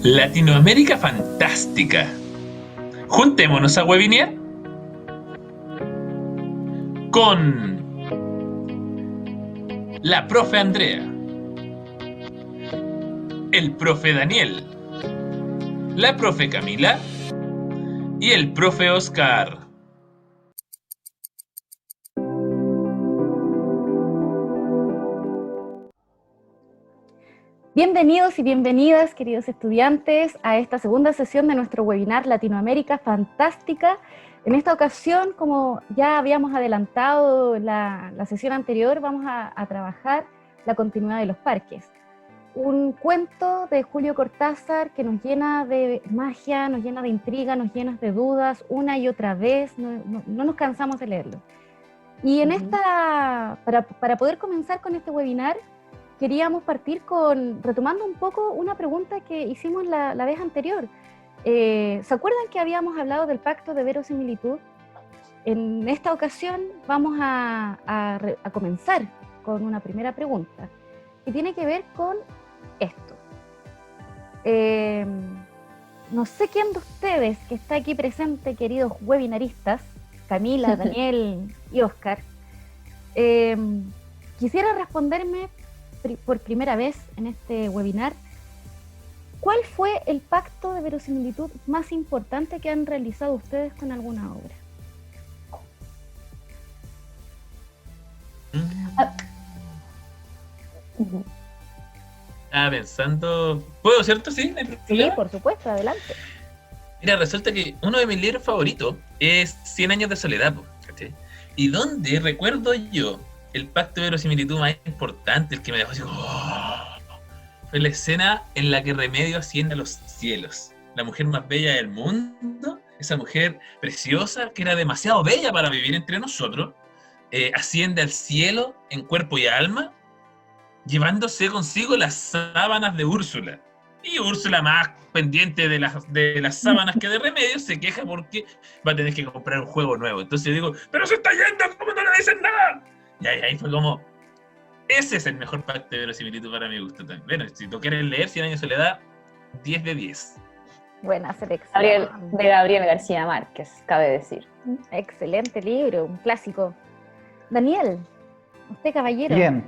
Latinoamérica Fantástica. Juntémonos a webinear con la profe Andrea, el profe Daniel, la profe Camila y el profe Oscar. Bienvenidos y bienvenidas, queridos estudiantes, a esta segunda sesión de nuestro webinar Latinoamérica Fantástica. En esta ocasión, como ya habíamos adelantado en la sesión anterior, vamos a trabajar la continuidad de los parques. Un cuento de Julio Cortázar que nos llena de magia, nos llena de intriga, nos llena de dudas una y otra vez, no nos cansamos de leerlo. Y en para poder comenzar con este webinar, queríamos partir retomando un poco una pregunta que hicimos la vez anterior. ¿Se acuerdan que habíamos hablado del pacto de verosimilitud? En esta ocasión vamos a comenzar con una primera pregunta, que tiene que ver con esto. No sé quién de ustedes que está aquí presente, queridos webinaristas, Camila, Daniel y Oscar, quisiera responderme por primera vez en este webinar, ¿cuál fue el pacto de verosimilitud más importante que han realizado ustedes con alguna obra? Estaba pensando... ¿Puedo, cierto? Sí, no hay problema. Sí, por supuesto, adelante. Mira, resulta que uno de mis libros favoritos es 100 años de soledad, ¿cachai? Y donde recuerdo yo el pacto de verosimilitud más importante, el que me dejó así, fue la escena en la que Remedio asciende a los cielos. La mujer más bella del mundo, esa mujer preciosa, que era demasiado bella para vivir entre nosotros, asciende al cielo en cuerpo y alma, llevándose consigo las sábanas de Úrsula. Y Úrsula, más pendiente de las sábanas que de Remedio, se queja porque va a tener que comprar un juego nuevo. Entonces yo digo, ¡pero se está yendo! ¿Cómo no le dicen nada? Y ahí fue como, ese es el mejor pacto de verosimilitud para mi gusto también. Bueno, si tú quieres leer 100 años de soledad, 10 de 10. Buena selección. De Gabriel García Márquez, cabe decir. Excelente libro, un clásico. Daniel, usted caballero. Bien,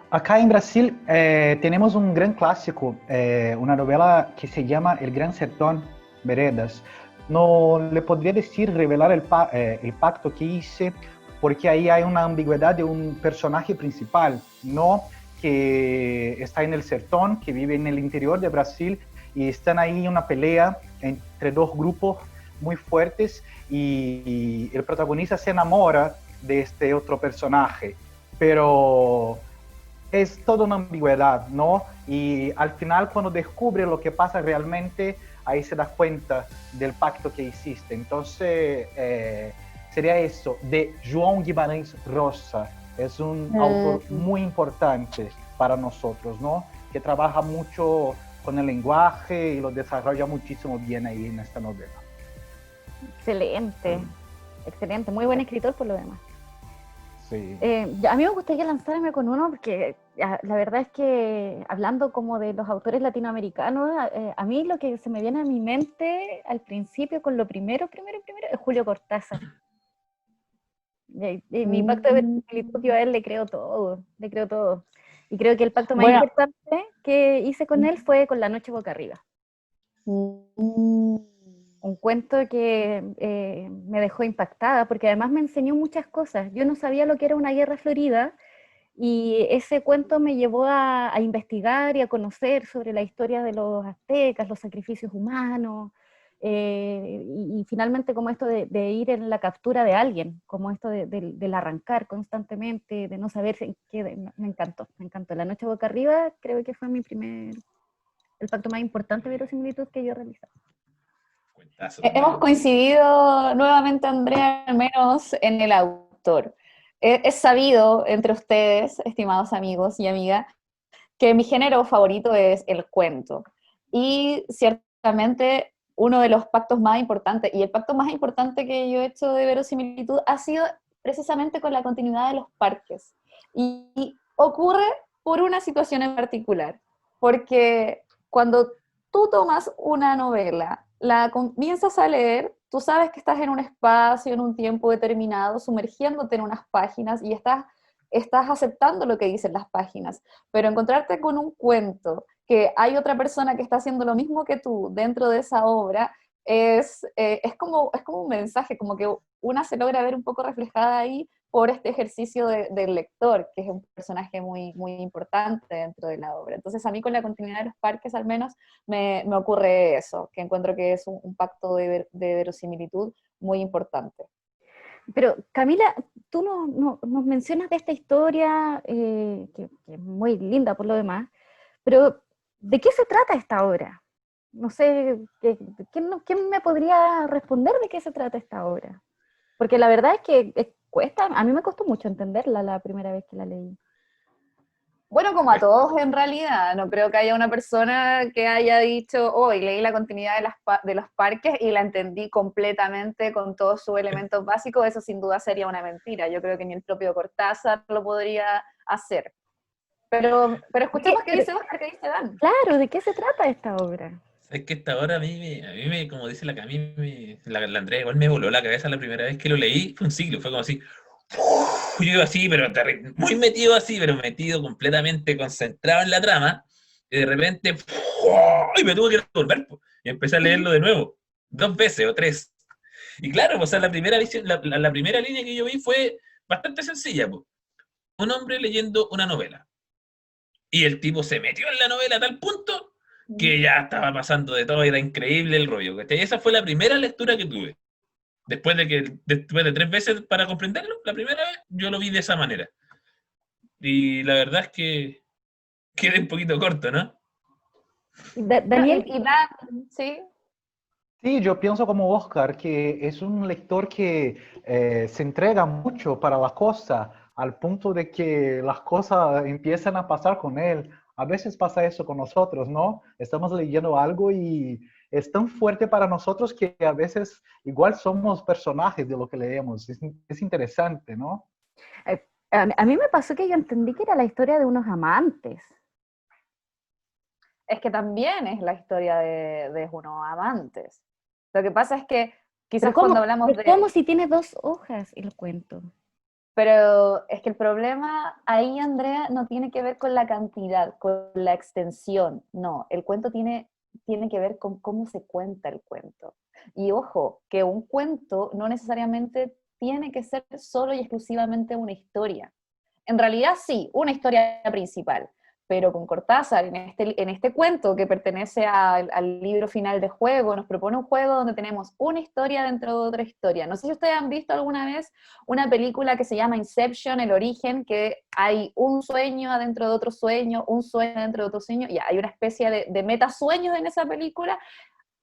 acá en Brasil tenemos un gran clásico, una novela que se llama El Gran Sertón, Veredas. No le podría decir revelar el pacto que hice, porque ahí hay una ambigüedad de un personaje principal, ¿no? Que está en el sertón, que vive en el interior de Brasil, y están ahí en una pelea entre dos grupos muy fuertes, y el protagonista se enamora de este otro personaje, pero es toda una ambigüedad, ¿no? Y al final, cuando descubre lo que pasa realmente, ahí se da cuenta del pacto que hiciste. Entonces, sería eso, de João Guimarães Rosa. Es un autor muy importante para nosotros, ¿no? Que trabaja mucho con el lenguaje y lo desarrolla muchísimo bien ahí en esta novela. Excelente, excelente, muy buen escritor por lo demás. Sí. A mí me gustaría lanzarme con uno porque la verdad es que hablando como de los autores latinoamericanos, a mí lo que se me viene a mi mente al principio con lo primero es Julio Cortázar. Mi pacto de verosimilitud, yo a él le creo todo. Y creo que el pacto más importante que hice con él fue con La Noche Boca Arriba. Un cuento que me dejó impactada, porque además me enseñó muchas cosas. Yo no sabía lo que era una guerra florida, y ese cuento me llevó a investigar y a conocer sobre la historia de los aztecas, los sacrificios humanos, y finalmente como esto de ir en la captura de alguien, como esto del arrancar constantemente, de no saber en qué. Me encantó. La Noche Boca Arriba creo que fue el pacto más importante de verosimilitud que yo he realizado. Hemos coincidido nuevamente, Andrea, al menos en el autor. Es sabido entre ustedes, estimados amigos y amigas, que mi género favorito es el cuento. Y ciertamente uno de los pactos más importantes, y el pacto más importante que yo he hecho de verosimilitud, ha sido precisamente con la continuidad de los parques. Y ocurre por una situación en particular, porque cuando tú tomas una novela, la comienzas a leer, tú sabes que estás en un espacio, en un tiempo determinado, sumergiéndote en unas páginas y estás aceptando lo que dicen las páginas, pero encontrarte con un cuento que hay otra persona que está haciendo lo mismo que tú dentro de esa obra, es como un mensaje, como que una se logra ver un poco reflejada ahí por este ejercicio del lector, que es un personaje muy, muy importante dentro de la obra. Entonces a mí con la continuidad de los parques al menos me ocurre eso, que encuentro que es un pacto de verosimilitud muy importante. Pero Camila, tú nos mencionas de esta historia, que es muy linda por lo demás, pero ¿de qué se trata esta obra? No sé, ¿quién me podría responder de qué se trata esta obra? Porque la verdad es que cuesta, a mí me costó mucho entenderla la primera vez que la leí. Bueno, como a todos en realidad, no creo que haya una persona que haya dicho, hoy leí la continuidad de los parques y la entendí completamente con todos sus elementos básicos, eso sin duda sería una mentira. Yo creo que ni el propio Cortázar lo podría hacer. Pero escuchemos qué dice Oscar, qué dice Dan. Claro, ¿de qué se trata esta obra? Es que esta obra a mí me, como dice la Cami, la Andrea, igual me voló la cabeza la primera vez que lo leí, fue un ciclo, fue como así, yo iba así, pero muy metido así, pero metido completamente concentrado en la trama, y de repente, y me tuve que volver, y empecé a leerlo de nuevo, 2 veces o 3. Y claro, o sea, la primera visión, la primera línea que yo vi fue bastante sencilla, pues. Un hombre leyendo una novela. Y el tipo se metió en la novela a tal punto que ya estaba pasando de todo, era increíble el rollo. ¿Cachai? Esa fue la primera lectura que tuve. Después de 3 veces para comprenderlo, la primera vez yo lo vi de esa manera. Y la verdad es que quedé un poquito corto, ¿no? Daniel. Y Dan, ¿sí? Sí, yo pienso como Oscar, que es un lector que se entrega mucho para la cosa, al punto de que las cosas empiezan a pasar con él. A veces pasa eso con nosotros, ¿no? Estamos leyendo algo y es tan fuerte para nosotros que a veces igual somos personajes de lo que leemos. Es interesante, ¿no? A mí me pasó que yo entendí que era la historia de unos amantes. Es que también es la historia de unos amantes. Lo que pasa es que quizás cuando hablamos de... ¿Cómo si tiene 2 hojas el cuento? Pero es que el problema ahí, Andrea, no tiene que ver con la cantidad, con la extensión. No, el cuento tiene que ver con cómo se cuenta el cuento. Y ojo, que un cuento no necesariamente tiene que ser solo y exclusivamente una historia. En realidad sí, una historia principal, pero con Cortázar, en este cuento que pertenece al libro final de juego, nos propone un juego donde tenemos una historia dentro de otra historia. No sé si ustedes han visto alguna vez una película que se llama Inception, El Origen, que hay un sueño adentro de otro sueño, un sueño dentro de otro sueño, y hay una especie de metasueños en esa película.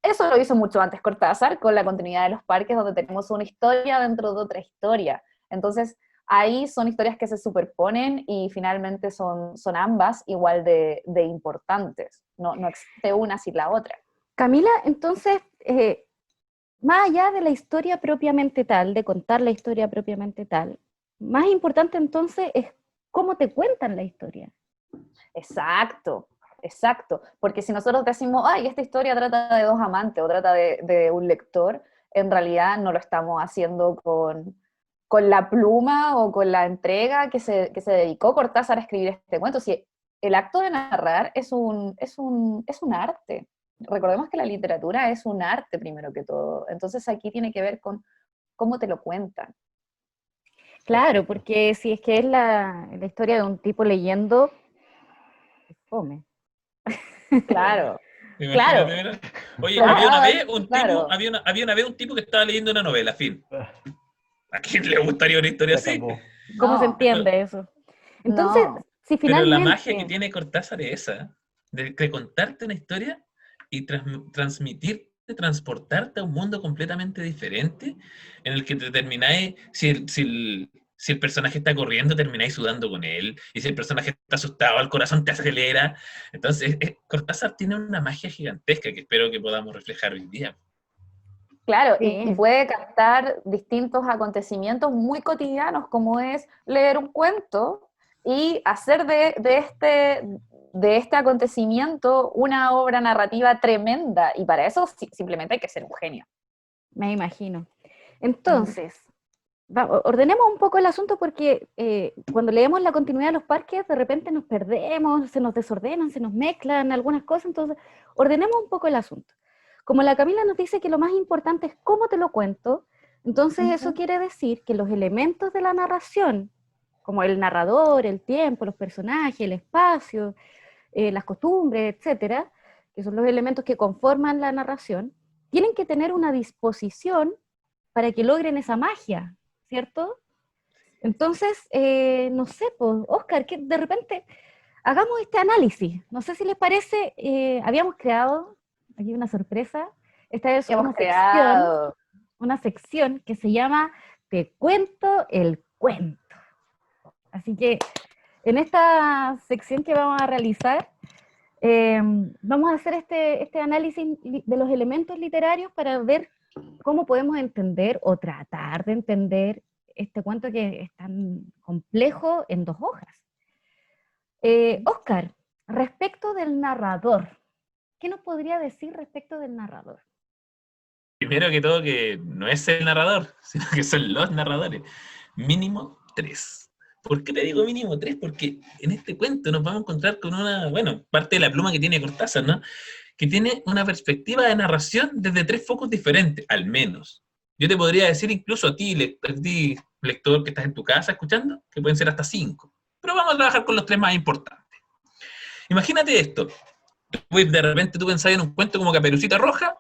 Eso lo hizo mucho antes Cortázar, con la continuidad de los parques, donde tenemos una historia dentro de otra historia. Entonces, ahí son historias que se superponen y finalmente son ambas igual de importantes. No existe una sin la otra. Camila, entonces, más allá de la historia propiamente tal, de contar la historia propiamente tal, más importante entonces es cómo te cuentan la historia. Exacto, porque si nosotros decimos, ay, esta historia trata de 2 amantes o trata de un lector, en realidad no lo estamos haciendo con la pluma o con la entrega que se dedicó Cortázar a escribir este cuento. Si el acto de narrar es un arte. Recordemos que la literatura es un arte primero que todo. Entonces aquí tiene que ver con cómo te lo cuentan. Claro, porque si es que es la historia de un tipo leyendo, es fome. Claro. Claro. Oye, había una vez un tipo que estaba leyendo una novela, fin. ¿A quién le gustaría una historia así? ¿Cómo se entiende eso? Entonces, si finalmente... Pero la magia que tiene Cortázar es esa, de contarte una historia y transmitirte, transportarte a un mundo completamente diferente, en el que te termináis, si el personaje está corriendo, termináis sudando con él, y si el personaje está asustado, el corazón te acelera. Entonces, Cortázar tiene una magia gigantesca que espero que podamos reflejar hoy día. Claro, y puede captar distintos acontecimientos muy cotidianos, como es leer un cuento y hacer de de este acontecimiento una obra narrativa tremenda, y para eso simplemente hay que ser un genio. Me imagino. Entonces, ordenemos un poco el asunto porque cuando leemos la continuidad de los parques, de repente nos perdemos, se nos desordenan, se nos mezclan algunas cosas, entonces ordenemos un poco el asunto. Como la Camila nos dice que lo más importante es cómo te lo cuento, entonces eso quiere decir que los elementos de la narración, como el narrador, el tiempo, los personajes, el espacio, las costumbres, etcétera, que son los elementos que conforman la narración, tienen que tener una disposición para que logren esa magia, ¿cierto? Entonces, no sé, pues, Oscar, que de repente hagamos este análisis. No sé si les parece, habíamos creado, aquí una sorpresa, esta es una sección que se llama Te cuento el cuento. Así que en esta sección que vamos a realizar, vamos a hacer este análisis de los elementos literarios para ver cómo podemos entender o tratar de entender este cuento que es tan complejo en 2 hojas. Oscar, respecto del narrador, ¿qué nos podría decir respecto del narrador? Primero que todo, que no es el narrador, sino que son los narradores. Mínimo 3. ¿Por qué te digo mínimo 3? Porque en este cuento nos vamos a encontrar con una, bueno, parte de la pluma que tiene Cortázar, ¿no? Que tiene una perspectiva de narración desde 3 focos diferentes, al menos. Yo te podría decir incluso a ti, lector que estás en tu casa escuchando, que pueden ser hasta 5. Pero vamos a trabajar con los 3 más importantes. Imagínate esto. De repente tú pensás en un cuento como Caperucita Roja,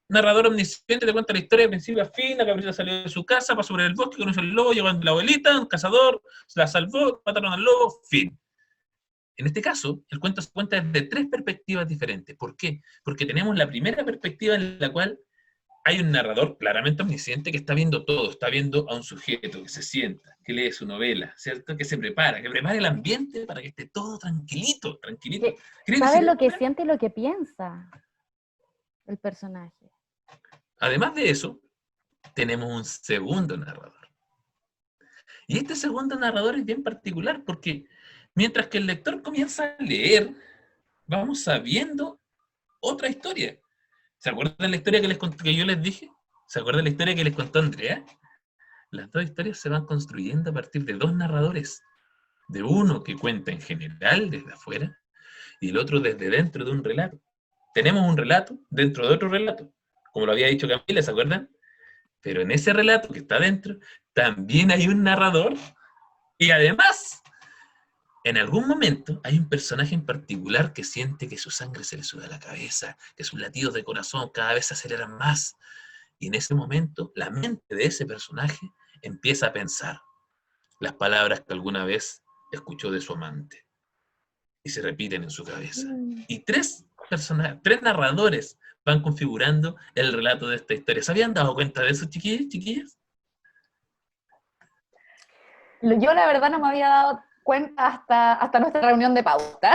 narrador omnisciente te cuenta la historia de principio a fin. La Caperucita salió de su casa, pasó por el bosque, conoció al lobo, llegó a la abuelita, un cazador, se la salvó, mataron al lobo, fin. En este caso, el cuento se cuenta desde 3 perspectivas diferentes. ¿Por qué? Porque tenemos la primera perspectiva en la cual hay un narrador claramente omnisciente que está viendo todo, está viendo a un sujeto que se sienta, que lee su novela, ¿cierto? Que se prepara, que prepara el ambiente para que esté todo tranquilito, tranquilito. ¿Sabes lo que siente y lo que piensa el personaje? Además de eso, tenemos un segundo narrador. Y este segundo narrador es bien particular porque mientras que el lector comienza a leer, vamos sabiendo otra historia. ¿Se acuerdan la historia que yo les dije? ¿Se acuerdan la historia que les contó Andrea? Las 2 historias se van construyendo a partir de 2 narradores. De uno que cuenta en general desde afuera y el otro desde dentro de un relato. Tenemos un relato dentro de otro relato, como lo había dicho Camila, ¿se acuerdan? Pero en ese relato que está dentro también hay un narrador y además en algún momento hay un personaje en particular que siente que su sangre se le sube a la cabeza, que sus latidos de corazón cada vez se aceleran más. Y en ese momento, la mente de ese personaje empieza a pensar las palabras que alguna vez escuchó de su amante. Y se repiten en su cabeza. Y 3 narradores van configurando el relato de esta historia. ¿Se habían dado cuenta de eso, chiquillas? Yo la verdad no me había dado cuenta hasta nuestra reunión de pauta.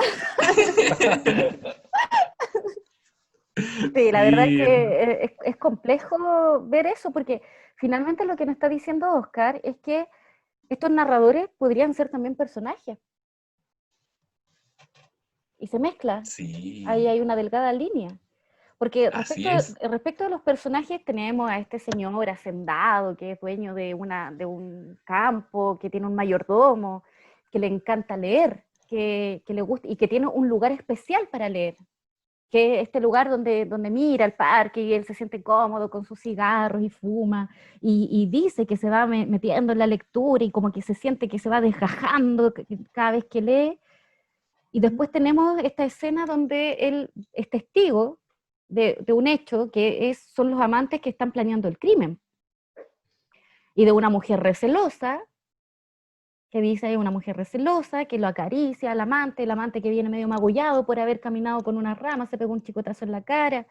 Sí, la verdad es que es complejo ver eso, porque finalmente lo que nos está diciendo Oscar es que estos narradores podrían ser también personajes. Y se mezcla. Sí. Ahí hay una delgada línea. Porque respecto a los personajes tenemos a este señor hacendado que es dueño de un campo, que tiene un mayordomo, que le encanta leer, que le gusta y que tiene un lugar especial para leer, que es este lugar donde mira el parque y él se siente cómodo con sus cigarros y fuma y dice que se va metiendo en la lectura y como que se siente que se va desgajando cada vez que lee. Y después tenemos esta escena donde él es testigo de un hecho que son los amantes que están planeando el crimen. Y de una mujer recelosa, que dice hay una mujer recelosa, que lo acaricia al amante, el amante que viene medio magullado por haber caminado con una rama, se pegó un chicotazo en la cara,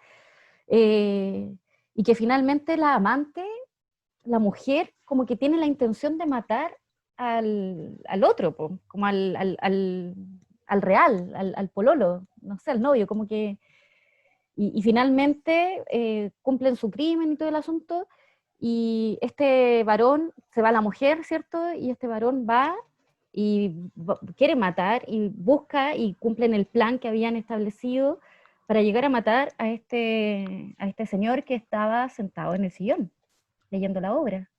y que finalmente la amante, la mujer, como que tiene la intención de matar al otro, como al real, al pololo, no sé, al novio, como que... Y finalmente cumplen su crimen y todo el asunto, y este varón, se va a la mujer, ¿cierto? Y este varón va y quiere matar y busca y cumplen el plan que habían establecido para llegar a matar a este señor que estaba sentado en el sillón leyendo la obra.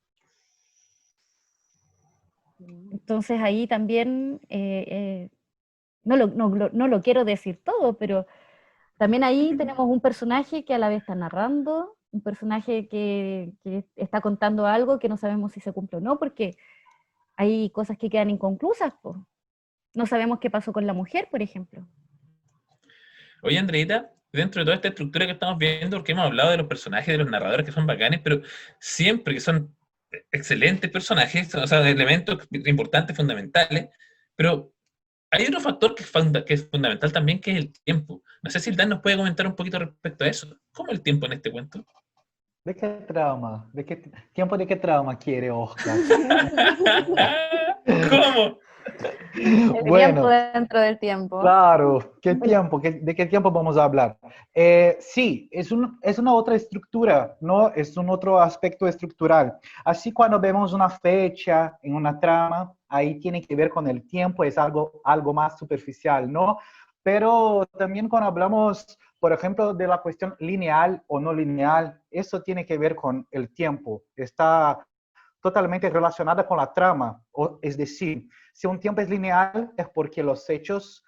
Entonces ahí también, no lo quiero decir todo, pero también ahí tenemos un personaje que a la vez está narrando, un personaje que está contando algo que no sabemos si se cumple o no, porque hay cosas que quedan inconclusas, pues. No sabemos qué pasó con la mujer, por ejemplo. Oye, Andreita, dentro de toda esta estructura que estamos viendo, porque hemos hablado de los personajes, de los narradores que son bacanes, pero siempre que son excelentes personajes, o sea, elementos importantes, fundamentales, pero hay otro factor que es fundamental también, que es el tiempo. No sé si el Dan nos puede comentar un poquito respecto a eso. ¿Cómo el tiempo en este cuento? ¿De qué trama? ¿Tiempo de qué trama quiere Oscar? ¿Cómo? El tiempo dentro del tiempo. Claro, ¿qué tiempo? ¿De qué tiempo vamos a hablar? Sí, es una otra estructura, ¿no? Es un otro aspecto estructural. Así cuando vemos una fecha en una trama, ahí tiene que ver con el tiempo, es algo más superficial, ¿no? Pero también cuando hablamos, por ejemplo, de la cuestión lineal o no lineal, eso tiene que ver con el tiempo. Está totalmente relacionada con la trama, es decir, si un tiempo es lineal es porque los hechos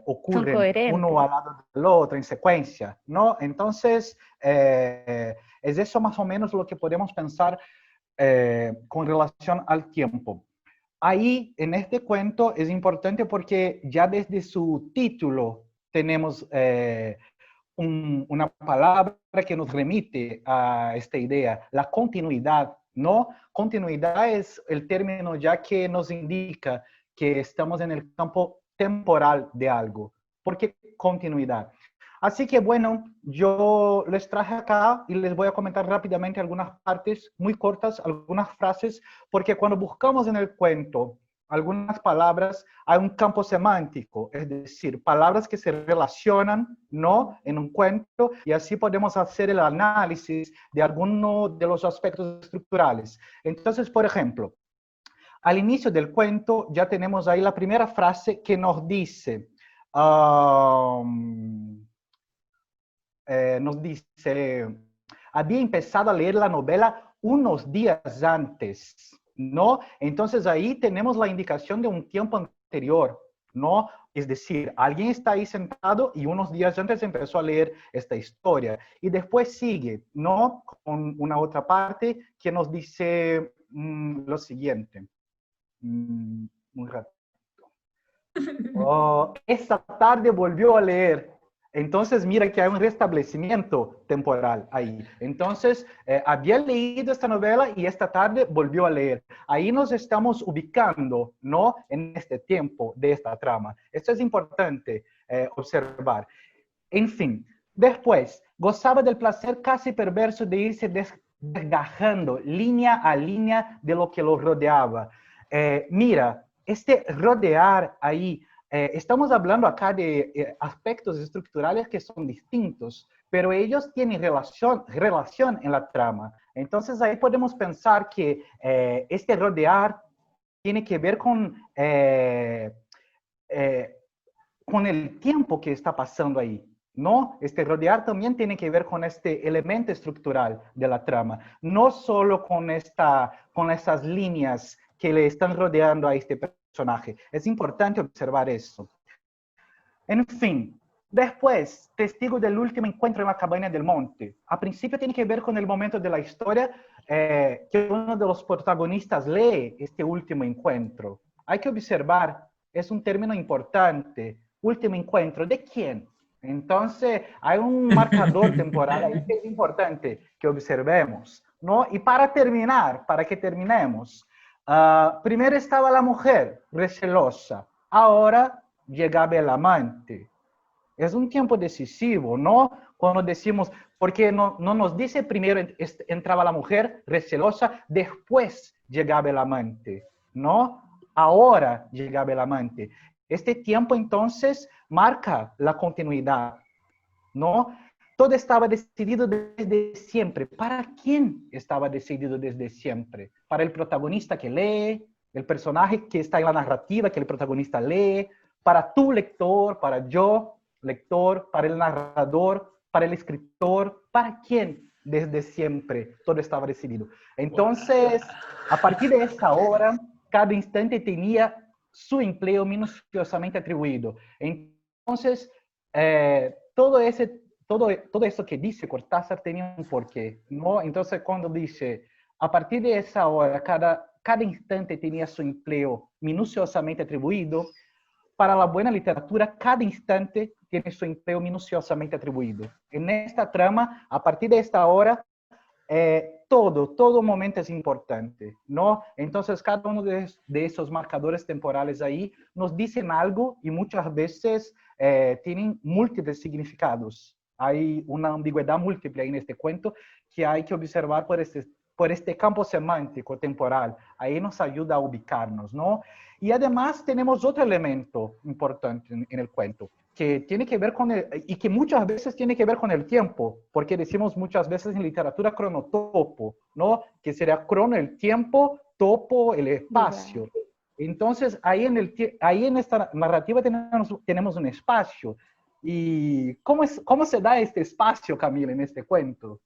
ocurren uno al lado del otro en secuencia, ¿no? Entonces, es eso más o menos lo que podemos pensar con relación al tiempo. Ahí, en este cuento, es importante porque ya desde su título tenemos una palabra que nos remite a esta idea, la continuidad, ¿no? Continuidad es el término ya que nos indica que estamos en el campo temporal de algo. ¿Por qué continuidad? Así que bueno, yo les traje acá y les voy a comentar rápidamente algunas partes muy cortas, algunas frases, porque cuando buscamos en el cuento algunas palabras, hay un campo semántico, es decir, palabras que se relacionan, ¿no?, en un cuento, y así podemos hacer el análisis de alguno de los aspectos estructurales. Entonces, por ejemplo, al inicio del cuento ya tenemos ahí la primera frase que nos dice, había empezado a leer la novela unos días antes, ¿no? Entonces ahí tenemos la indicación de un tiempo anterior, ¿no? Es decir, alguien está ahí sentado y unos días antes empezó a leer esta historia. Y después sigue, ¿no?, con una otra parte que nos dice lo siguiente. Un ratito. Esta tarde volvió a leer. Entonces, mira que hay un restablecimiento temporal ahí. Entonces, había leído esta novela y esta tarde volvió a leer. Ahí nos estamos ubicando, ¿no?, en este tiempo de esta trama. Esto es importante observar. En fin, después, gozaba del placer casi perverso de irse desgajando línea a línea de lo que lo rodeaba. Mira, este rodear ahí, estamos hablando acá de aspectos estructurales que son distintos, pero ellos tienen relación en la trama. Entonces ahí podemos pensar que este rodear tiene que ver con el tiempo que está pasando ahí, ¿no? Este rodear también tiene que ver con este elemento estructural de la trama, no solo con esas líneas que le están rodeando a este personaje. Es importante observar eso. En fin, después, testigo del último encuentro en la cabaña del monte. A principio tiene que ver con el momento de la historia que uno de los protagonistas lee este último encuentro. Hay que observar, es un término importante. Último encuentro, ¿de quién? Entonces, hay un marcador temporal ahí que es importante que observemos, ¿no? Y para que terminemos, primero estaba la mujer recelosa, ahora llegaba el amante. Es un tiempo decisivo, ¿no? Cuando decimos, porque no nos dice primero entraba la mujer recelosa, después llegaba el amante, ¿no? Ahora llegaba el amante. Este tiempo entonces marca la continuidad, ¿no? Todo estaba decidido desde siempre. ¿Para quién estaba decidido desde siempre? ¿Para el protagonista que lee, el personaje que está en la narrativa, que el protagonista lee, para tu lector, para yo, lector, para el narrador, para el escritor, para quién desde siempre todo estaba decidido. Entonces, a partir de esa hora, cada instante tenía su empleo minuciosamente atribuido. Entonces, todo eso que dice Cortázar tenía un porqué, ¿no? Entonces, cuando dice, a partir de esa hora, cada instante tenía su empleo minuciosamente atribuido, para la buena literatura, cada instante tiene su empleo minuciosamente atribuido. En esta trama, a partir de esta hora, todo momento es importante, ¿no? Entonces, cada uno de esos marcadores temporales ahí nos dicen algo y muchas veces tienen múltiples significados. Hay una ambigüedad múltiple en este cuento que hay que observar por este campo semántico temporal. Ahí nos ayuda a ubicarnos, ¿no? Y además tenemos otro elemento importante en el cuento, que tiene que ver y que muchas veces tiene que ver con el tiempo, porque decimos muchas veces en literatura cronotopo, ¿no? Que sería crono el tiempo, topo el espacio. Entonces, ahí en esta narrativa tenemos un espacio. ¿Y cómo se da este espacio, Camila, en este cuento?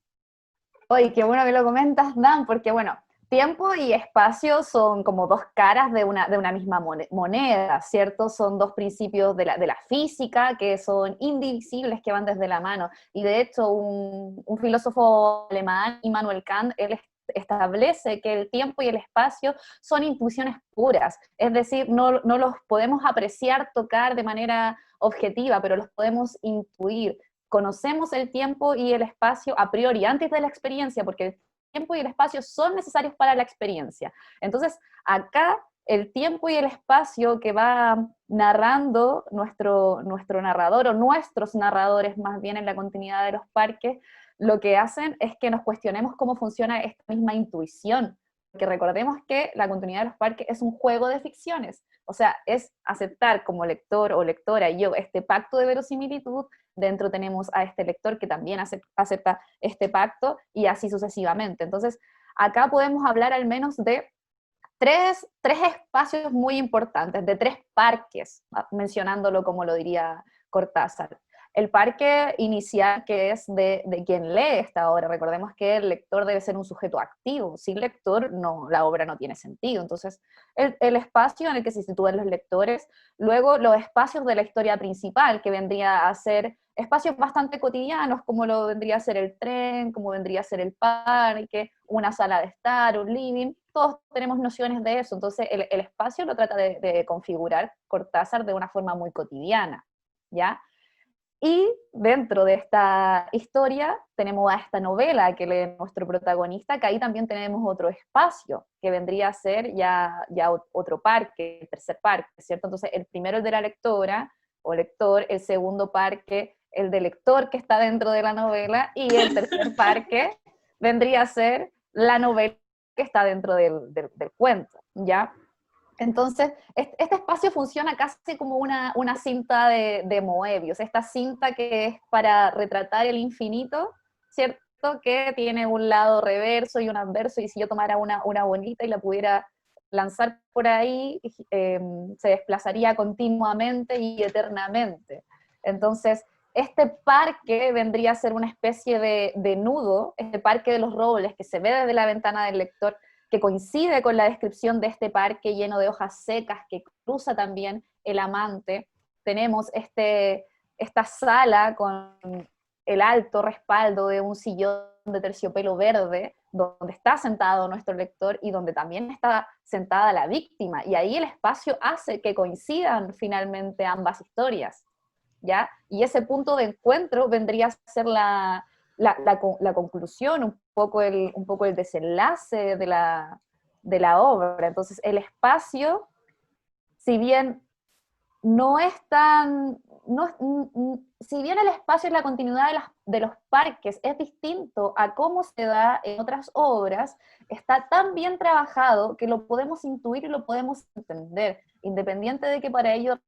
Oye, qué bueno que lo comentas, Dan, porque bueno, tiempo y espacio son como dos caras de una misma moneda, ¿cierto? Son dos principios de la física que son indivisibles, que van desde la mano. Y de hecho, un filósofo alemán, Immanuel Kant, él establece que el tiempo y el espacio son intuiciones puras, es decir, no los podemos apreciar, tocar de manera objetiva, pero los podemos intuir. Conocemos el tiempo y el espacio a priori, antes de la experiencia, porque el tiempo y el espacio son necesarios para la experiencia. Entonces, acá el tiempo y el espacio que va narrando nuestro narrador, o nuestros narradores más bien en la continuidad de los parques, lo que hacen es que nos cuestionemos cómo funciona esta misma intuición, porque recordemos que la continuidad de los parques es un juego de ficciones, o sea, es aceptar como lector o lectora yo este pacto de verosimilitud. Dentro tenemos a este lector que también acepta este pacto, y así sucesivamente. Entonces, acá podemos hablar al menos de tres espacios muy importantes, de tres parques, mencionándolo como lo diría Cortázar. El parque inicial, que es de quien lee esta obra. Recordemos que el lector debe ser un sujeto activo. Sin lector, la obra no tiene sentido. Entonces, el espacio en el que se sitúan los lectores, luego los espacios de la historia principal, que vendría a ser espacios bastante cotidianos, como lo vendría a ser el tren, como vendría a ser el parque, una sala de estar, un living. Todos tenemos nociones de eso. Entonces, el espacio lo trata de configurar Cortázar de una forma muy cotidiana, ¿ya? Y dentro de esta historia tenemos a esta novela que lee nuestro protagonista, que ahí también tenemos otro espacio, que vendría a ser ya otro parque, el tercer parque, ¿cierto? Entonces el primero es de la lectora o lector, el segundo parque, el del lector que está dentro de la novela, y el tercer parque vendría a ser la novela que está dentro del cuento, ¿ya? Entonces, este espacio funciona casi como una cinta de Moebius, esta cinta que es para retratar el infinito, ¿cierto? Que tiene un lado reverso y un adverso, y si yo tomara una bolita y la pudiera lanzar por ahí, se desplazaría continuamente y eternamente. Entonces, este parque vendría a ser una especie de nudo, este parque de los robles que se ve desde la ventana del lector, que coincide con la descripción de este parque lleno de hojas secas que cruza también el amante. Tenemos esta sala con el alto respaldo de un sillón de terciopelo verde, donde está sentado nuestro lector y donde también está sentada la víctima, y ahí el espacio hace que coincidan finalmente ambas historias, ¿ya? Y ese punto de encuentro vendría a ser la conclusión, un poco el desenlace de la obra. Entonces, el espacio, si bien no es tan... si bien el espacio y la continuidad de los parques es distinto a cómo se da en otras obras, está tan bien trabajado que lo podemos intuir y lo podemos entender, independiente de que para ello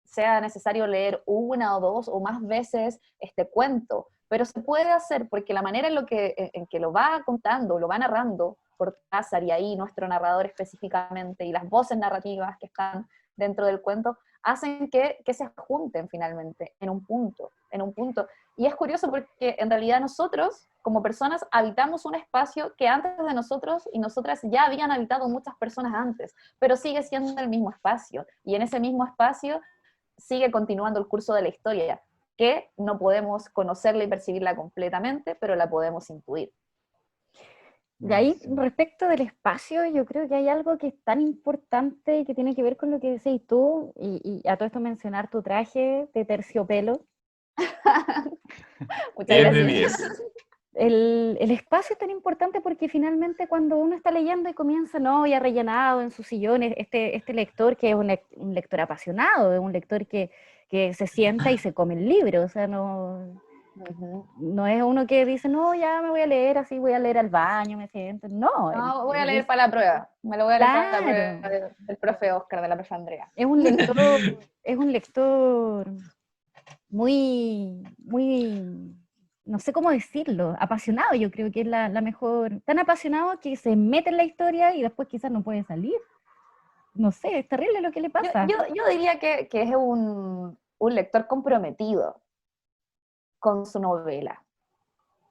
sea necesario leer una o dos o más veces este cuento, pero se puede hacer porque la manera en que lo va contando, lo va narrando, Cortázar y ahí nuestro narrador específicamente, y las voces narrativas que están dentro del cuento, hacen que se junten finalmente en un punto. Y es curioso porque en realidad nosotros, como personas, habitamos un espacio que antes de nosotros y nosotras ya habían habitado muchas personas antes, pero sigue siendo el mismo espacio, y en ese mismo espacio sigue continuando el curso de la historia, que no podemos conocerla y percibirla completamente, pero la podemos intuir. Y ahí, respecto del espacio, yo creo que hay algo que es tan importante y que tiene que ver con lo que decís tú, y a todo esto mencionar tu traje de terciopelo. Muchas 10 de gracias. 10. El espacio es tan importante porque finalmente cuando uno está leyendo y comienza, no, ya rellenado en sus sillones, este lector que es un lector apasionado, es un lector que se sienta y se come el libro, o sea, no es uno que dice, no, ya me voy a leer así, voy a leer al baño, me siento, no. No, voy a leer para la prueba, me lo voy a leer para la prueba del profe Oscar, de la profe Andrea. Es un lector muy, no sé cómo decirlo, apasionado, yo creo que es la mejor, tan apasionado que se mete en la historia y después quizás no puede salir. No sé, es terrible lo que le pasa. Yo diría que es un lector comprometido con su novela.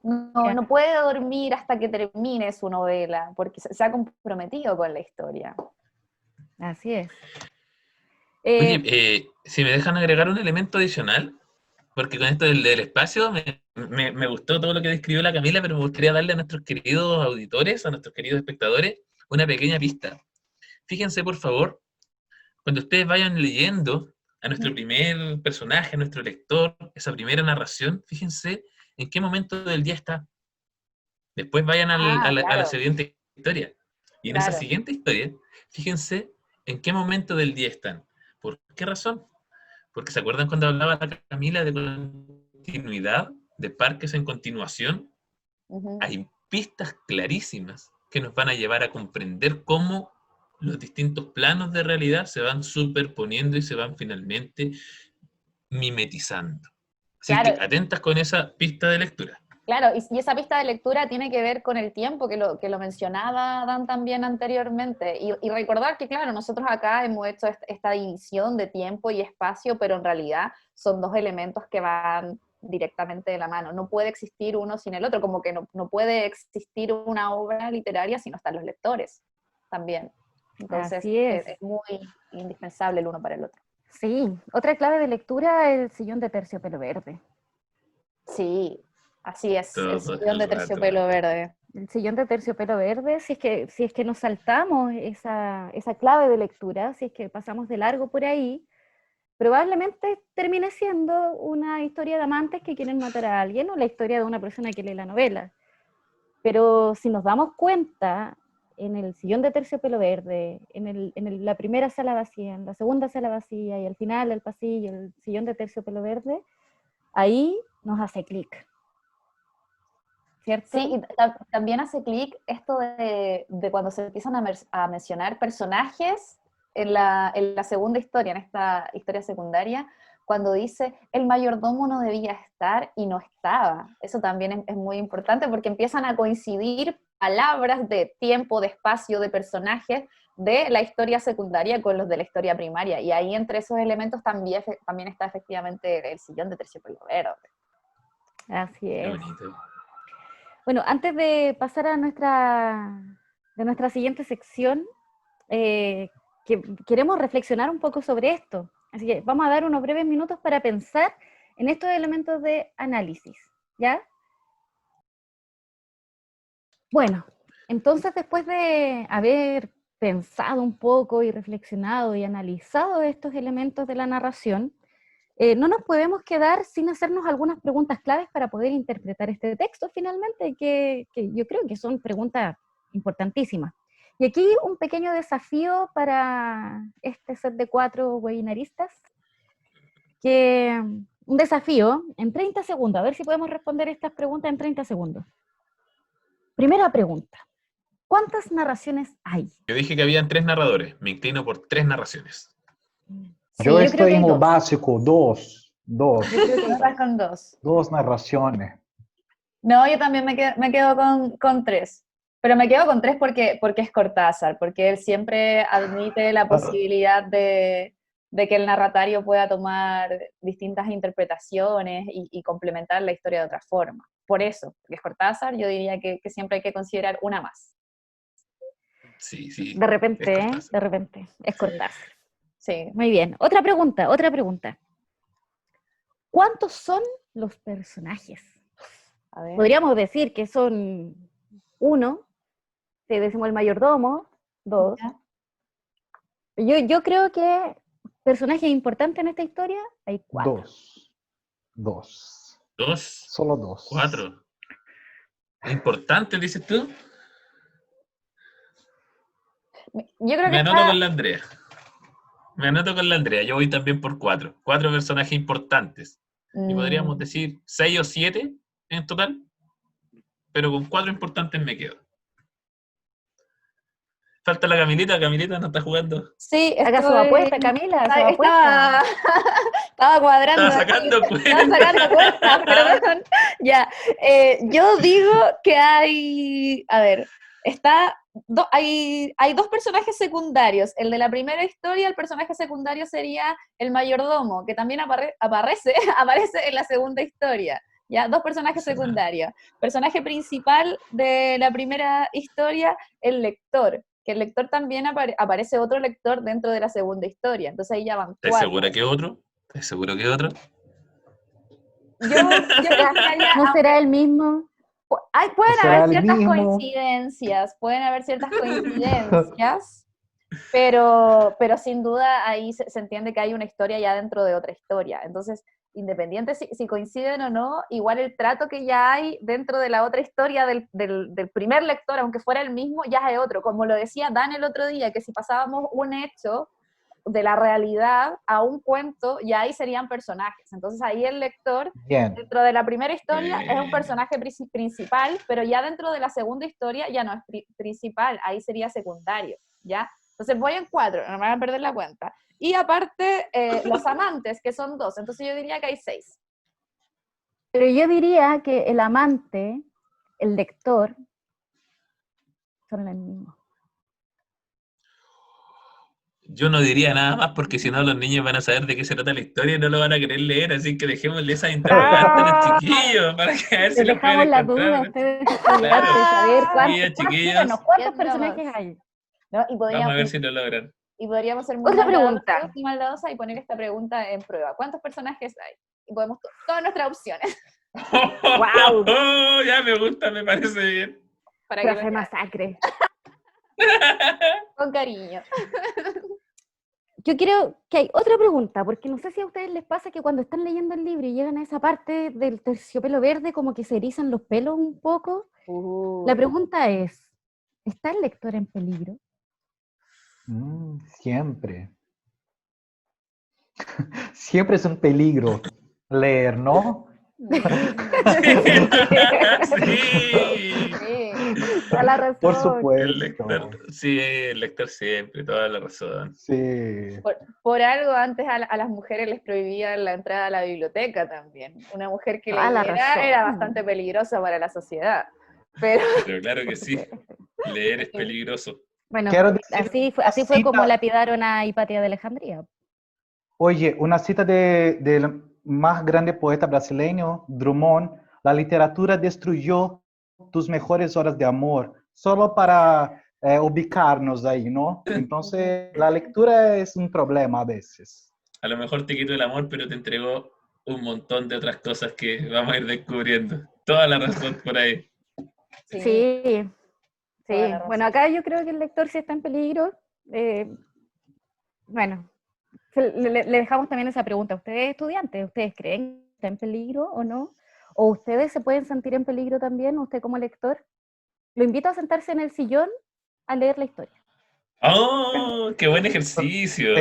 No puede dormir hasta que termine su novela, porque se ha comprometido con la historia. Así es. Oye, si me dejan agregar un elemento adicional, porque con esto del espacio me gustó todo lo que describió la Camila, pero me gustaría darle a nuestros queridos auditores, a nuestros queridos espectadores, una pequeña pista. Fíjense, por favor, cuando ustedes vayan leyendo a nuestro primer personaje, a nuestro lector, esa primera narración, fíjense en qué momento del día está. Después vayan a la siguiente historia. Y en esa siguiente historia, fíjense en qué momento del día están. ¿Por qué razón? Porque ¿se acuerdan cuando hablaba la Camila de continuidad, de parques en continuación? Hay pistas clarísimas que nos van a llevar a comprender cómo los distintos planos de realidad se van superponiendo y se van finalmente mimetizando. Así que atentas con esa pista de lectura. Claro, y esa pista de lectura tiene que ver con el tiempo, que lo mencionaba Dan también anteriormente, y recordar que, claro, nosotros acá hemos hecho esta división de tiempo y espacio, pero en realidad son dos elementos que van directamente de la mano. No puede existir uno sin el otro, como que no puede existir una obra literaria si no están los lectores también. Entonces es muy indispensable el uno para el otro. Sí, otra clave de lectura es el sillón de terciopelo verde. Sí, así es, el sillón de terciopelo verde. El sillón de terciopelo verde, si es que nos saltamos esa clave de lectura, si es que pasamos de largo por ahí, probablemente termine siendo una historia de amantes que quieren matar a alguien o la historia de una persona que lee la novela. Pero si nos damos cuenta, en el sillón de terciopelo verde, en la primera sala vacía, en la segunda sala vacía y al final del pasillo, el sillón de terciopelo verde, ahí nos hace clic. ¿Cierto? Sí, y también hace clic esto de cuando se empiezan a mencionar personajes en la segunda historia, en esta historia secundaria, cuando dice, el mayordomo no debía estar y no estaba. Eso también es muy importante porque empiezan a coincidir palabras de tiempo, de espacio, de personajes de la historia secundaria con los de la historia primaria. Y ahí entre esos elementos también está efectivamente el sillón de terciopelo verde. Así es. Qué bonito. Bueno, antes de pasar a nuestra siguiente sección, que queremos reflexionar un poco sobre esto. Así que vamos a dar unos breves minutos para pensar en estos elementos de análisis, ¿ya? Bueno, entonces después de haber pensado un poco y reflexionado y analizado estos elementos de la narración, no nos podemos quedar sin hacernos algunas preguntas claves para poder interpretar este texto finalmente, que yo creo que son preguntas importantísimas. Y aquí un pequeño desafío para este set de 4 webinaristas, un desafío en 30 segundos, a ver si podemos responder estas preguntas en 30 segundos. Primera pregunta, ¿cuántas narraciones hay? Yo dije que habían 3 narradores, me inclino por 3 narraciones. Sí, yo estoy en lo básico, 2. Yo creo que vas con 2. 2 narraciones. No, yo también me quedo con 3. Pero me quedo con 3 porque es Cortázar, porque él siempre admite la posibilidad de que el narratario pueda tomar distintas interpretaciones y complementar la historia de otra forma. Por eso, porque es Cortázar, yo diría que siempre hay que considerar una más. Sí, sí. De repente, de repente, es Cortázar. Sí. Muy bien. Otra pregunta. ¿Cuántos son los personajes? A ver. Podríamos decir que son 1, si decimos el mayordomo, 2. Yo creo que personajes importantes en esta historia hay 4. 2. 2. Solo 2. 4. ¿Importante, dices tú? Yo creo que Me anoto con la Andrea. Yo voy también por 4. 4 personajes importantes. Y podríamos decir 6 o 7 en total. Pero con 4 importantes me quedo. Falta la Camilita. Camilita no está jugando. Sí, Haga su apuesta, Camila, su apuesta. Estaba cuadrando. Estaba sacando cuentas, perdón. Ya. Yo digo que hay. A ver, hay 2 personajes secundarios. El de la primera historia, el personaje secundario sería el mayordomo, que también aparece en la segunda historia. ¿Ya? 2 personajes secundarios. Personaje principal de la primera historia, el lector. Que el lector también aparece otro lector dentro de la segunda historia. Entonces ahí ya van 4. ¿Estás segura que otro? Yo creo que ¿No será el mismo? pueden haber ciertas coincidencias, pero sin duda ahí se entiende que hay una historia ya dentro de otra historia. Entonces, independiente si coinciden o no, igual el trato que ya hay dentro de la otra historia del primer lector, aunque fuera el mismo, ya es otro. Como lo decía Dan el otro día, que si pasábamos un hecho de la realidad a un cuento, ya ahí serían personajes. Entonces ahí el lector, dentro de la primera historia, es un personaje principal, pero ya dentro de la segunda historia ya no es principal, ahí sería secundario, ¿ya? Entonces voy en 4, no me van a perder la cuenta. Y aparte, los amantes, que son 2, entonces yo diría que hay 6. Pero yo diría que el amante, el lector, son los mismos. Yo no diría nada más porque si no los niños van a saber de qué se trata la historia y no lo van a querer leer, así que dejémosle esa interrogante a los chiquillos para que a ver si lo pueden dejamos la encontrar. duda a ustedes estudiantes, saber cuántos personajes hay. ¿No? Vamos a ver si lo logran. Y podríamos ser muy maldadosos y poner esta pregunta en prueba. ¿Cuántos personajes hay? Y podemos todas nuestras opciones. ¡Wow! Ya me gusta, me parece bien. Para que se masacre. Con cariño. Yo creo que hay otra pregunta, porque no sé si a ustedes les pasa que cuando están leyendo el libro y llegan a esa parte del terciopelo verde, como que se erizan los pelos un poco. La pregunta es, ¿está el lector en peligro? Siempre. Siempre es un peligro leer, ¿no? Sí. Toda la razón. Por supuesto. El lector siempre, toda la razón. Sí. Por algo antes a las mujeres les prohibían la entrada a la biblioteca también. Una mujer que leyera era bastante peligrosa para la sociedad. Pero claro que sí, leer es peligroso. Bueno, así fue como lapidaron a Hipatia de Alejandría. Oye, una cita del más grande poeta brasileño, Drummond: la literatura destruyó tus mejores horas de amor, solo para ubicarnos ahí, ¿no? Entonces, la lectura es un problema a veces. A lo mejor te quitó el amor, pero te entregó un montón de otras cosas que vamos a ir descubriendo. Toda la razón por ahí. Sí. Bueno, acá yo creo que el lector sí está en peligro. Bueno, le dejamos también esa pregunta. ¿Ustedes estudiantes, ustedes creen que está en peligro o no? ¿O ustedes se pueden sentir en peligro también, usted como lector? Lo invito a sentarse en el sillón a leer la historia. ¡Oh, qué buen ejercicio!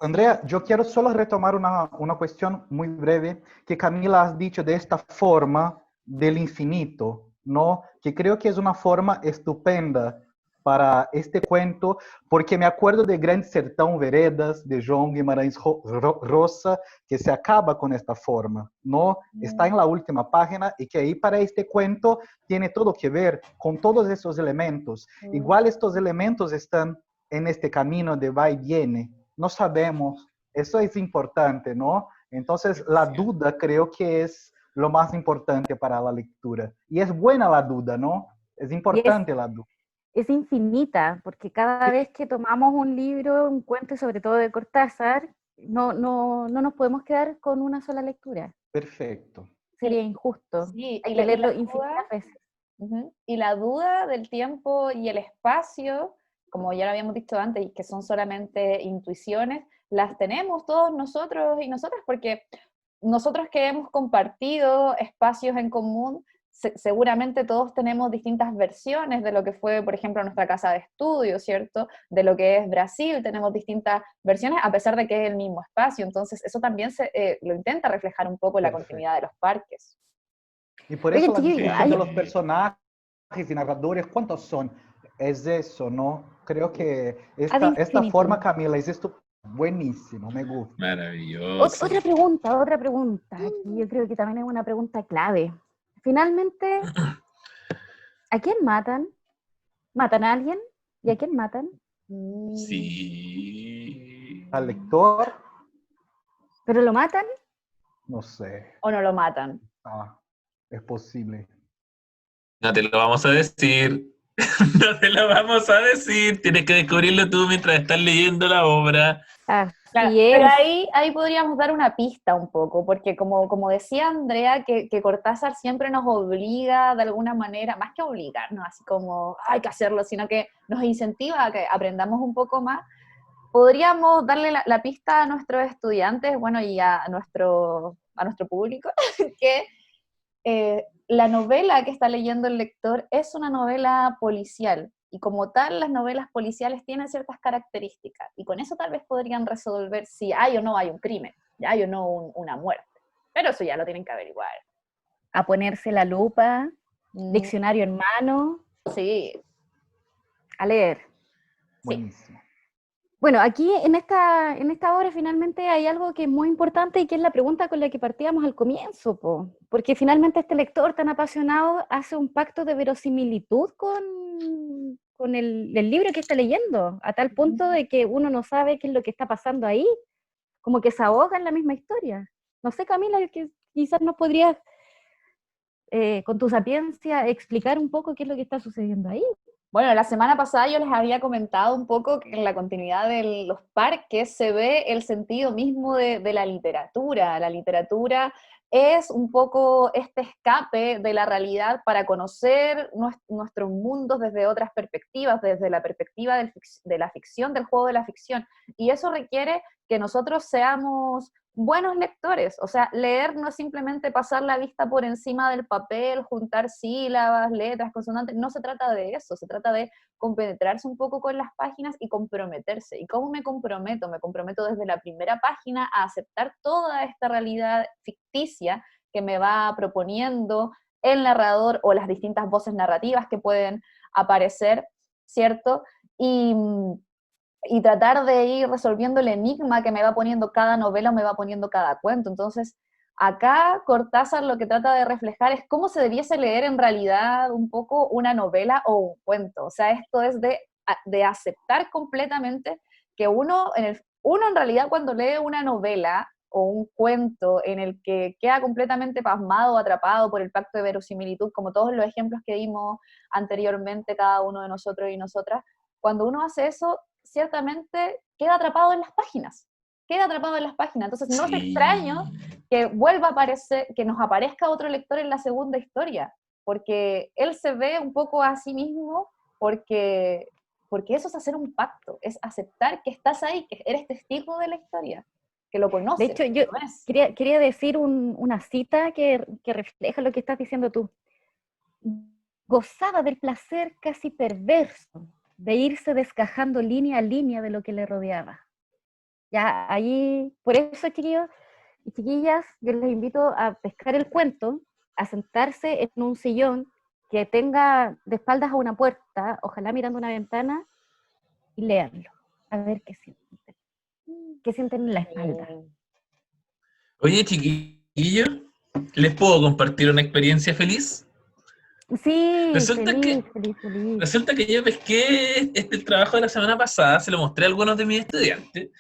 Andrea, yo quiero solo retomar una cuestión muy breve que Camila has dicho de esta forma del infinito, ¿no? Que creo que es una forma estupenda para este cuento, porque me acuerdo de Grande Sertão Veredas, de João Guimarães Rosa, que se acaba con esta forma, ¿no? Está en la última página y que ahí para este cuento tiene todo que ver con todos esos elementos. Igual estos elementos están en este camino de va y viene. No sabemos, eso es importante, ¿no? Entonces la duda creo que es lo más importante para la lectura. Y es buena la duda, ¿no? Es importante la duda. Es infinita, porque cada vez que tomamos un libro, un cuento, sobre todo de Cortázar, no nos podemos quedar con una sola lectura. Perfecto. Sería injusto. Sí, hay que leerlo infinitas veces. Y la duda del tiempo y el espacio, como ya lo habíamos dicho antes, y que son solamente intuiciones, las tenemos todos nosotros y nosotras, porque nosotros que hemos compartido espacios en común, seguramente todos tenemos distintas versiones de lo que fue, por ejemplo, nuestra casa de estudio, ¿cierto? De lo que es Brasil, tenemos distintas versiones, a pesar de que es el mismo espacio. Entonces, eso también lo intenta reflejar un poco la continuidad de los parques. Y por eso la discusión de los personajes y narradores, ¿cuántos son? Es eso, ¿no? Creo que esta forma, Camila, es esto buenísimo, me gusta. Maravilloso. Otra pregunta. Aquí yo creo que también es una pregunta clave. Finalmente, ¿a quién matan? ¿Matan a alguien? ¿Y a quién matan? Sí. ¿Al lector? ¿Pero lo matan? No sé. ¿O no lo matan? Es posible. No te lo vamos a decir. No te lo vamos a decir. Tienes que descubrirlo tú mientras estás leyendo la obra. Claro, pero ahí podríamos dar una pista un poco, porque como decía Andrea, que Cortázar siempre nos obliga de alguna manera, más que obligarnos, así como hay que hacerlo, sino que nos incentiva a que aprendamos un poco más. Podríamos darle la pista a nuestros estudiantes, bueno, y a nuestro público, que la novela que está leyendo el lector es una novela policial, y como tal las novelas policiales tienen ciertas características, y con eso tal vez podrían resolver si hay o no hay un crimen, hay o no una muerte, pero eso ya lo tienen que averiguar. A ponerse la lupa, diccionario en mano. Sí. A leer. Buenísimo. Sí. Bueno, aquí en esta obra finalmente hay algo que es muy importante y que es la pregunta con la que partíamos al comienzo, porque finalmente este lector tan apasionado hace un pacto de verosimilitud con el libro que está leyendo, a tal punto de que uno no sabe qué es lo que está pasando ahí, como que se ahoga en la misma historia. No sé, Camila, que quizás nos podrías, con tu sapiencia, explicar un poco qué es lo que está sucediendo ahí. Bueno, la semana pasada yo les había comentado un poco que en la continuidad de los parques se ve el sentido mismo de la literatura. La literatura es un poco este escape de la realidad para conocer nuestros mundos desde otras perspectivas, desde la perspectiva de la ficción, del juego de la ficción. Y eso requiere que nosotros seamos buenos lectores, o sea, leer no es simplemente pasar la vista por encima del papel, juntar sílabas, letras, consonantes, no se trata de eso, se trata de compenetrarse un poco con las páginas y comprometerse. ¿Y cómo me comprometo? Me comprometo desde la primera página a aceptar toda esta realidad ficticia que me va proponiendo el narrador o las distintas voces narrativas que pueden aparecer, ¿cierto? Y tratar de ir resolviendo el enigma que me va poniendo cada novela o me va poniendo cada cuento. Entonces, acá Cortázar lo que trata de reflejar es cómo se debiese leer en realidad un poco una novela o un cuento. O sea, esto es de aceptar completamente que uno en realidad cuando lee una novela o un cuento en el que queda completamente pasmado o atrapado por el pacto de verosimilitud, como todos los ejemplos que dimos anteriormente cada uno de nosotros y nosotras, cuando uno hace eso, ciertamente queda atrapado en las páginas. Entonces no es extraño que vuelva a aparecer, que nos aparezca otro lector en la segunda historia, porque él se ve un poco a sí mismo, porque eso es hacer un pacto, es aceptar que estás ahí, que eres testigo de la historia, que lo conoces. De hecho, yo quería decir una cita que refleja lo que estás diciendo tú. Gozaba del placer casi perverso de irse desgajando línea a línea de lo que le rodeaba. Ya ahí, por eso, chiquillos y chiquillas, yo les invito a pescar el cuento, a sentarse en un sillón que tenga de espaldas a una puerta, ojalá mirando una ventana, y léanlo, a ver qué sienten en la espalda. Oye, chiquillos, ¿les puedo compartir una experiencia feliz? Sí, Resulta feliz, que, feliz, feliz. resulta que yo pesqué el trabajo de la semana pasada, se lo mostré a algunos de mis estudiantes,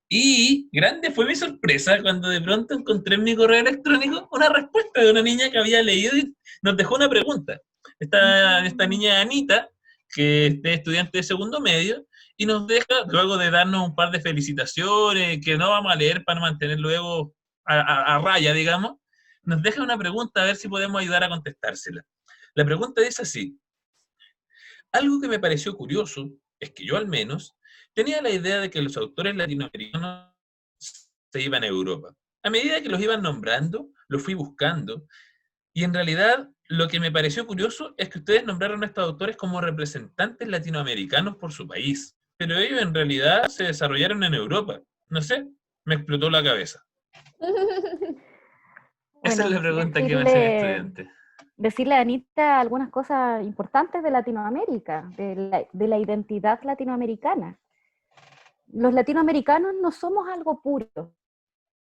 y grande fue mi sorpresa cuando de pronto encontré en mi correo electrónico una respuesta de una niña que había leído y nos dejó una pregunta. Esta niña Anita, que es estudiante de segundo medio, y nos deja, luego de darnos un par de felicitaciones, que no vamos a leer para mantener luego a raya, digamos, nos deja una pregunta a ver si podemos ayudar a contestársela. La pregunta dice así: algo que me pareció curioso es que yo al menos tenía la idea de que los autores latinoamericanos se iban a Europa. A medida que los iban nombrando, los fui buscando, y en realidad lo que me pareció curioso es que ustedes nombraron a estos autores como representantes latinoamericanos por su país, pero ellos en realidad se desarrollaron en Europa. No sé, me explotó la cabeza. Esa es Bueno, la pregunta que me hacen estudiantes. decirle a Anita algunas cosas importantes de Latinoamérica, de la identidad latinoamericana. Los latinoamericanos no somos algo puro,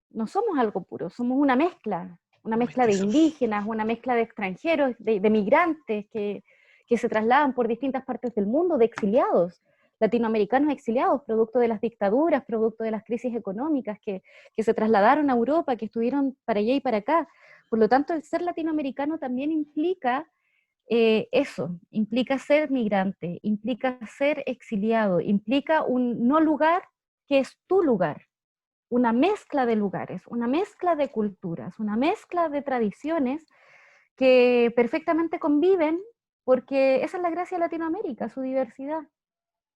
no somos algo puro, somos una mezcla de indígenas, una mezcla de extranjeros, de migrantes que se trasladan por distintas partes del mundo, de exiliados, latinoamericanos exiliados, producto de las dictaduras, producto de las crisis económicas que se trasladaron a Europa, que estuvieron para allá y para acá. Por lo tanto, el ser latinoamericano también implica eso, implica ser migrante, implica ser exiliado, implica un no lugar que es tu lugar, una mezcla de lugares, una mezcla de culturas, una mezcla de tradiciones que perfectamente conviven, porque esa es la gracia de Latinoamérica, su diversidad.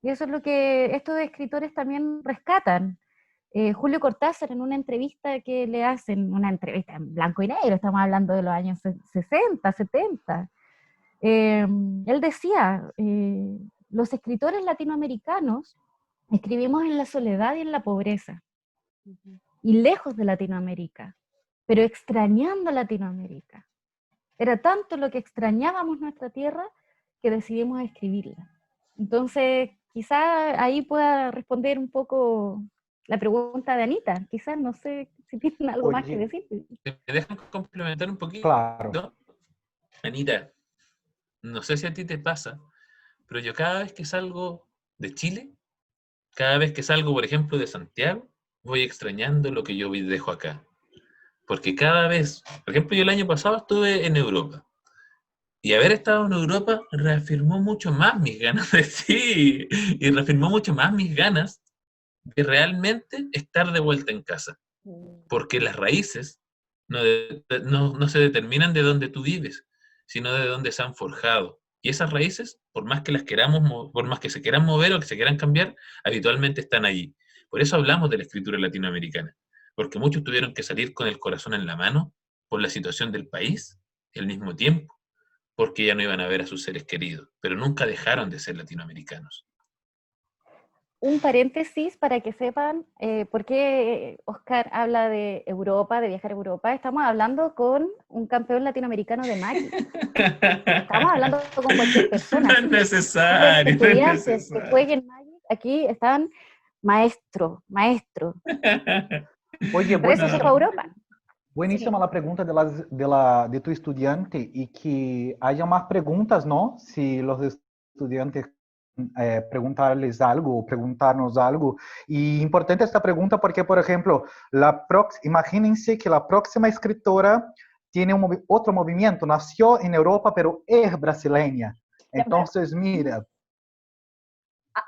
Y eso es lo que estos escritores también rescatan. Julio Cortázar, en una entrevista que le hacen, una entrevista en blanco y negro, estamos hablando de los años 60, 70, él decía, los escritores latinoamericanos escribimos en la soledad y en la pobreza, y lejos de Latinoamérica, pero extrañando Latinoamérica. Era tanto lo que extrañábamos nuestra tierra que decidimos escribirla. Entonces, quizá ahí pueda responder un poco la pregunta de Anita. Quizás, no sé si tienen algo más que Oye, decir. ¿Me dejan complementar un poquito? claro. Anita, no sé si a ti te pasa, pero yo cada vez que salgo de Chile, cada vez que salgo, por ejemplo, de Santiago, voy extrañando lo que yo dejo acá. Porque cada vez, por ejemplo, yo el año pasado estuve en Europa. Y haber estado en Europa reafirmó mucho más mis ganas de sí. Y reafirmó mucho más mis ganas de realmente estar de vuelta en casa. Porque las raíces no se determinan de donde tú vives, sino de donde se han forjado. Y esas raíces, por más que las queramos, por más que se quieran mover o que se quieran cambiar, habitualmente están allí. Por eso hablamos de la escritura latinoamericana, porque muchos tuvieron que salir con el corazón en la mano por la situación del país y al mismo tiempo, porque ya no iban a ver a sus seres queridos, pero nunca dejaron de ser latinoamericanos. Un paréntesis para que sepan por qué Oscar habla de Europa, de viajar a Europa. Estamos hablando con un campeón latinoamericano de Magic. Estamos hablando con cualquier persona. No es necesario, no es Estudiantes que necesario. jueguen Magic, aquí están maestro. Oye, Por eso se fue a Europa. buenísima la pregunta de tu estudiante y que haya más preguntas, ¿no? Si los estudiantes preguntarles algo o preguntarnos algo. Y importante esta pregunta porque, por ejemplo, imagínense que la próxima escritora tiene otro movimiento, nació en Europa, pero es brasileña. Entonces, mira.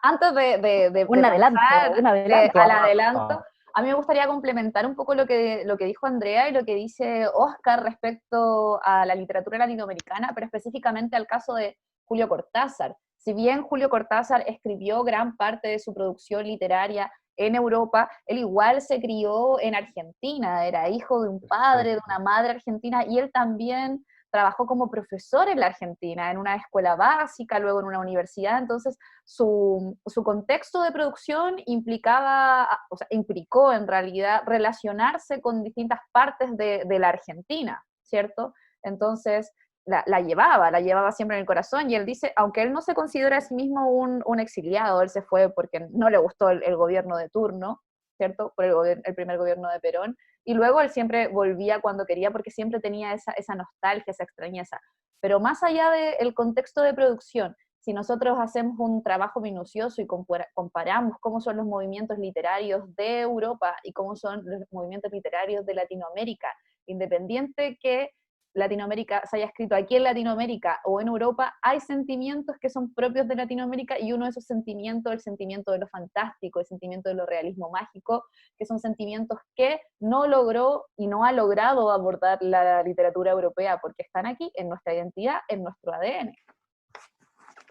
Antes de Un adelanto. al adelanto, a mí me gustaría complementar un poco lo que dijo Andrea y lo que dice Oscar respecto a la literatura latinoamericana, pero específicamente al caso de Julio Cortázar. Si bien Julio Cortázar escribió gran parte de su producción literaria en Europa, él igual se crió en Argentina, era hijo de un padre, de una madre argentina, y él también trabajó como profesor en la Argentina, en una escuela básica, luego en una universidad. Entonces su contexto de producción implicó en realidad relacionarse con distintas partes de la Argentina, ¿cierto? Entonces la llevaba siempre en el corazón, y él dice, aunque él no se considera a sí mismo un exiliado, él se fue porque no le gustó el gobierno de turno, ¿cierto? Por el primer gobierno de Perón, y luego él siempre volvía cuando quería porque siempre tenía esa nostalgia, esa extrañeza. Pero más allá del contexto de producción, si nosotros hacemos un trabajo minucioso y comparamos cómo son los movimientos literarios de Europa y cómo son los movimientos literarios de Latinoamérica, independiente que Latinoamérica se haya escrito aquí en Latinoamérica o en Europa, hay sentimientos que son propios de Latinoamérica, y uno de esos sentimientos, el sentimiento de lo fantástico, el sentimiento de lo realismo mágico, que son sentimientos que no logró y no ha logrado abordar la literatura europea, porque están aquí en nuestra identidad, en nuestro ADN.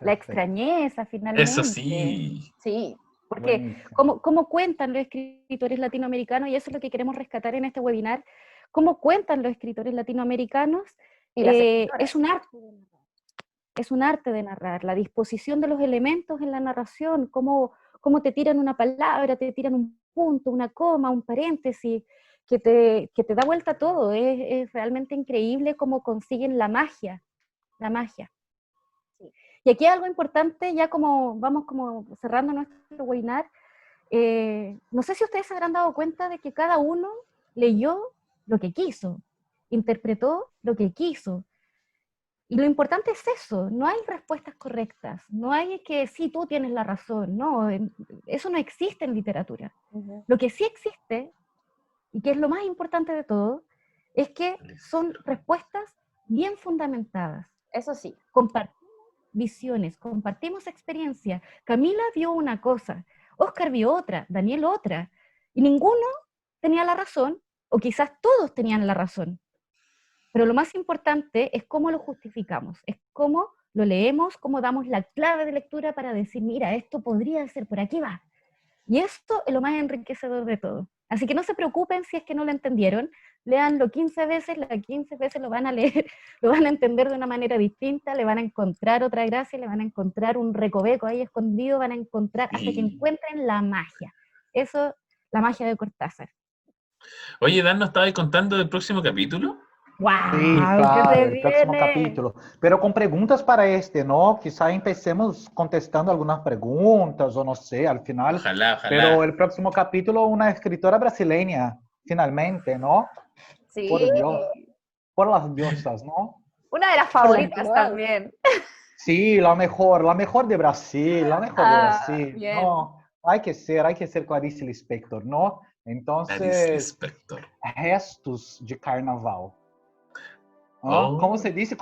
La extrañeza, finalmente. Eso sí. Sí. Porque ¿cómo cuentan los escritores latinoamericanos? Y eso es lo que queremos rescatar en este webinar. ¿Cómo cuentan los escritores latinoamericanos? Es un arte de narrar. Es un arte de narrar. La disposición de los elementos en la narración, cómo te tiran una palabra, te tiran un punto, una coma, un paréntesis, que te da vuelta todo. Es realmente increíble cómo consiguen la magia. La magia. Y aquí algo importante, ya como vamos como cerrando nuestro webinar, no sé si ustedes se habrán dado cuenta de que cada uno leyó lo que quiso, interpretó lo que quiso. Y lo importante es eso, no hay respuestas correctas, no hay que sí, tú tienes la razón, no, eso no existe en literatura. Lo que sí existe, y que es lo más importante de todo, es que son respuestas bien fundamentadas. Eso sí. Compartimos visiones, compartimos experiencia. Camila vio una cosa, Oscar vio otra, Daniel otra, y ninguno tenía la razón, o quizás todos tenían la razón. Pero lo más importante es cómo lo justificamos, es cómo lo leemos, cómo damos la clave de lectura para decir, mira, esto podría ser, por aquí va. Y esto es lo más enriquecedor de todo. Así que no se preocupen si es que no lo entendieron, léanlo 15 veces, las 15 veces lo van a leer, lo van a entender de una manera distinta, le van a encontrar otra gracia, le van a encontrar un recoveco ahí escondido, van a encontrar hasta que encuentren la magia. Eso, la magia de Cortázar. Oye, Dan, ¿nos estabas contando del próximo capítulo? ¡Wow! Sí, claro, el próximo capítulo. Pero con preguntas para ¿no? Quizá empecemos contestando algunas preguntas, o no sé, al final. Ojalá. Pero el próximo capítulo, una escritora brasileña, finalmente, ¿no? Sí. Por Dios. Por las diosas, ¿no? Una de las favoritas también. Sí, la mejor de Brasil, la mejor de Brasil. Bien. No, hay que ser Clarice Lispector, ¿no? Entonces, Clarice Lispector. Restos de Carnaval. Oh. ¿Cómo se dice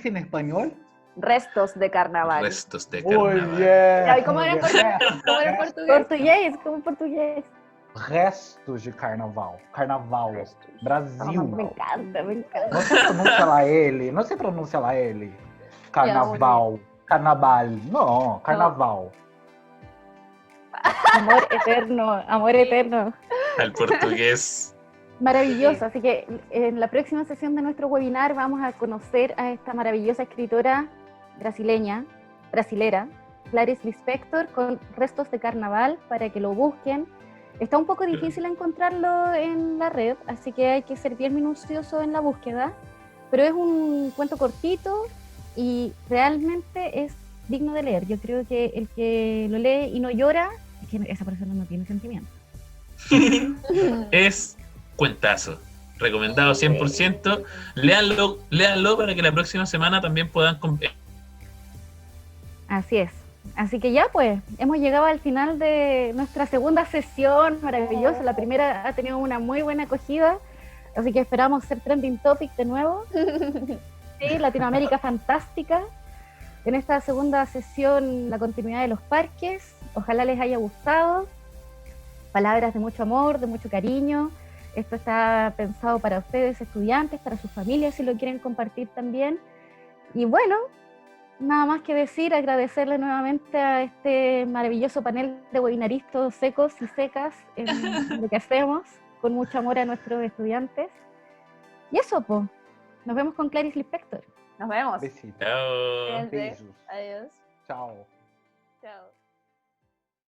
en español? Restos de carnaval. Restos de carnaval. Muy bien. ¿Cómo era en portugués? ¿Cómo en portugués? Restos de carnaval. Carnaval. Brasil. Oh, me encanta. No se pronuncia la L. Carnaval. Carnaval. No, carnaval. Amor eterno. Al portugués. Maravilloso, así que en la próxima sesión de nuestro webinar vamos a conocer a esta maravillosa escritora brasilera, Clarice Lispector, con Restos de Carnaval, para que lo busquen. Está un poco difícil encontrarlo en la red, así que hay que ser bien minucioso en la búsqueda, pero es un cuento cortito y realmente es digno de leer. Yo creo que el que lo lee y no llora, es que esa persona no tiene sentimiento. Es cuentazo. Recomendado 100%. Léanlo para que la próxima semana también puedan... Así es. Así que ya pues, hemos llegado al final de nuestra segunda sesión maravillosa. La primera ha tenido una muy buena acogida, así que esperamos ser trending topic de nuevo. Sí, Latinoamérica fantástica. En esta segunda sesión, la continuidad de los parques. Ojalá les haya gustado. Palabras de mucho amor, de mucho cariño. Esto está pensado para ustedes, estudiantes, para sus familias, si lo quieren compartir también. Y bueno, nada más que decir, agradecerle nuevamente a este maravilloso panel de webinaristas secos y secas en lo que hacemos, con mucho amor a nuestros estudiantes. Y eso, pues, nos vemos con Clarice Lispector. Nos vemos. Besitos. Chao. Adiós. Chao. Chao.